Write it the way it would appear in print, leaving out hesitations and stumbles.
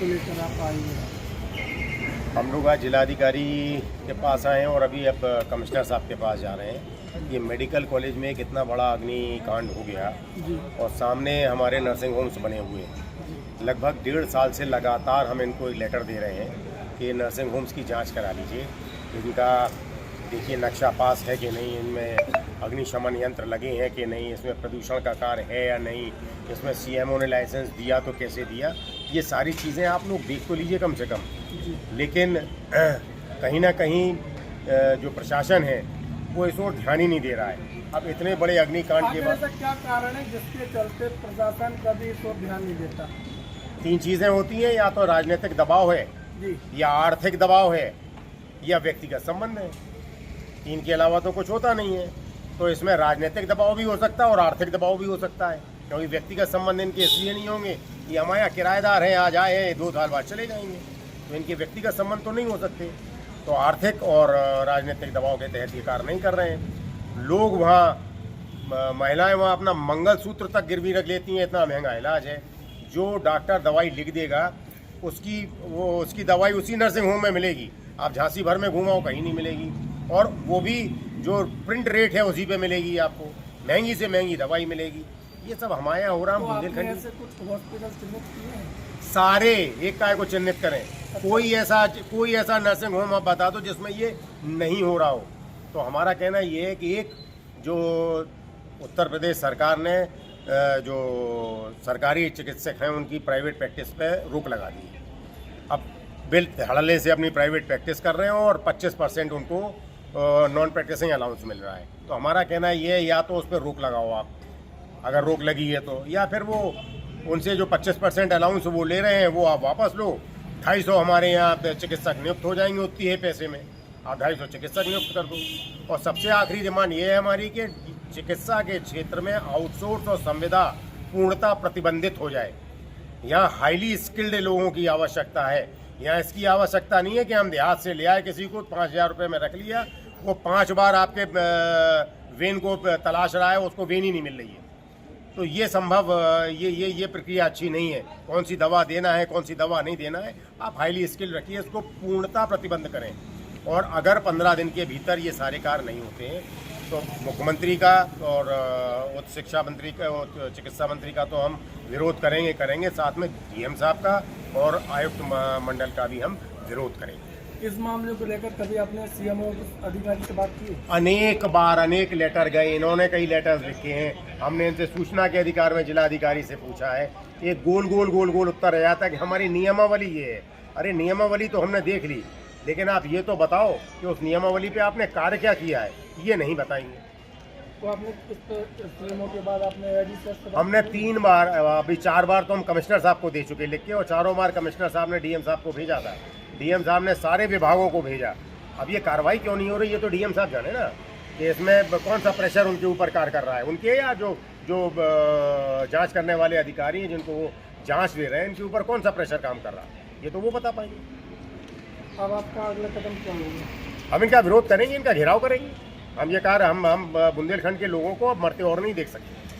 को लेकर आप आए हैं? हम लोग आज जिलाधिकारी के पास आए हैं और अभी अब कमिश्नर साहब के पास जा रहे हैं। ये मेडिकल कॉलेज में कितना बड़ा अग्निकांड हो गया जी और सामने हमारे नर्सिंग होम्स बने हुए हैं। लगभग 1.5 साल से लगातार हम इनको एक लेटर दे रहे हैं कि नर्सिंग होम्स की जांच करा लीजिए, इनका देखिए नक्शा पास है कि नहीं, इनमें अग्निशमन यंत्र लगे हैं कि नहीं, इसमें प्रदूषण का कार्य है या नहीं, इसमें सीएमओ ने लाइसेंस दिया तो कैसे दिया, ये सारी चीज़ें आप लोग देख तो लीजिए कम से कम। लेकिन कहीं ना कहीं जो प्रशासन है वो इस ओर ध्यान ही नहीं दे रहा है। अब इतने बड़े अग्निकांड के बाद ऐसा क्या कारण है जिसके चलते प्रशासन कभी इस ओर ध्यान नहीं देता? 3 चीज़ें होती हैं, या तो राजनीतिक दबाव है, जी या आर्थिक दबाव है, या व्यक्तिगत संबंध है। 3 के अलावा तो कुछ होता नहीं है। तो इसमें राजनीतिक दबाव भी हो सकता है और आर्थिक दबाव भी हो सकता है, क्योंकि व्यक्तिगत संबंध इनके इसलिए नहीं होंगे कि हमारे यहाँ किराएदार हैं, आज आए हैं 2 साल बाद चले जाएंगे, तो इनके व्यक्तिगत संबंध तो नहीं हो सकते। तो आर्थिक और राजनीतिक दबाव के तहत ये कार्य नहीं कर रहे हैं। लोग वहाँ महिलाएं वहाँ अपना मंगलसूत्र तक गिरवी रख लेती हैं, इतना महंगा इलाज है। जो डॉक्टर दवाई लिख देगा उसकी दवाई उसी नर्सिंग होम में मिलेगी, आप झांसी भर में घुमाओ कहीं नहीं मिलेगी, और वो भी जो प्रिंट रेट है उसी पे मिलेगी आपको, महंगी से महंगी दवाई मिलेगी। ये सब हमारे यहाँ हो रहा है। बुंदेलखंड ऐसे कुछ हॉस्पिटल चिन्हित किए हैं? सारे एक काय को चिन्हित करें, कोई ऐसा नर्सिंग होम आप बता दो जिसमें ये नहीं हो रहा हो। तो हमारा कहना ये है कि एक जो उत्तर प्रदेश सरकार ने जो सरकारी चिकित्सक हैं उनकी प्राइवेट प्रैक्टिस पे रोक लगा दी है। अब बिल धड़ल्ले से अपनी प्राइवेट प्रैक्टिस कर रहे हैं और 25% उनको नॉन प्रैक्टिसिंग अलाउंस मिल रहा है। तो हमारा कहना ये है, या तो उस पर रोक लगाओ आप, अगर रोक लगी है तो, या फिर वो उनसे जो 25% अलाउंस वो ले रहे हैं वो आप वापस लो। 250 हमारे यहाँ चिकित्सक नियुक्त हो जाएंगे उतनी है पैसे में, आप 250 चिकित्सक नियुक्त कर दो। और सबसे आखिरी डिमांड ये है हमारी कि चिकित्सा के क्षेत्र में आउटसोर्स और संविदा पूर्णतः प्रतिबंधित हो जाए। यहाँ हाईली स्किल्ड लोगों की आवश्यकता है। यहाँ इसकी आवश्यकता नहीं है कि हम देहात से ले आए किसी को 5,000 रुपये में रख लिया, वो 5 बार आपके वेन को तलाश रहा है, उसको वेन ही नहीं मिल रही है। तो ये संभव ये प्रक्रिया अच्छी नहीं है। कौन सी दवा देना है, कौन सी दवा नहीं देना है, आप हाईली स्किल रखिए, इसको पूर्णतः प्रतिबंध करें। और अगर 15 दिन के भीतर ये सारे कार्य नहीं होते हैं तो मुख्यमंत्री का और उच्च शिक्षा मंत्री का और चिकित्सा मंत्री का तो हम विरोध करेंगे, साथ में डीएम साहब का और आयुक्त मंडल का भी हम विरोध करेंगे। इस मामले को लेकर कभी आपने सीएमओ अधिकारी से बात की? अनेक बार अनेक लेटर गए, इन्होंने कई लेटर्स लिखे हैं। हमने इनसे सूचना के अधिकार में जिलाधिकारी से पूछा है, एक गोल उत्तर आ जाता है कि हमारी नियमावली ये है। अरे नियमावली तो हमने देख ली, लेकिन आप ये तो बताओ कि उस नियमावली पे आपने कार्य क्या किया है, ये नहीं बताएंगे। तो आपने सीएमओ के बाद आपने एडीसी से हमने 3 बार, अभी 4 बार तो हम कमिश्नर साहब को दे चुके लिख के, और 4 बार कमिश्नर साहब ने डीएम साहब को भेजा था, डीएम साहब ने सारे विभागों को भेजा। अब ये कार्रवाई क्यों नहीं हो रही, ये तो डीएम साहब जाने ना कि इसमें कौन सा प्रेशर उनके ऊपर कार्य कर रहा है, उनके या जो जांच करने वाले अधिकारी हैं जिनको वो जांच दे रहे हैं, इनके ऊपर कौन सा प्रेशर काम कर रहा है, ये तो वो बता पाएंगे। अब आपका अगला कदम क्या होगा? हम इनका विरोध करेंगे, इनका घेराव करेंगे। हम ये कार्य हम बुंदेलखंड के लोगों को अब मरते और नहीं देख सकते।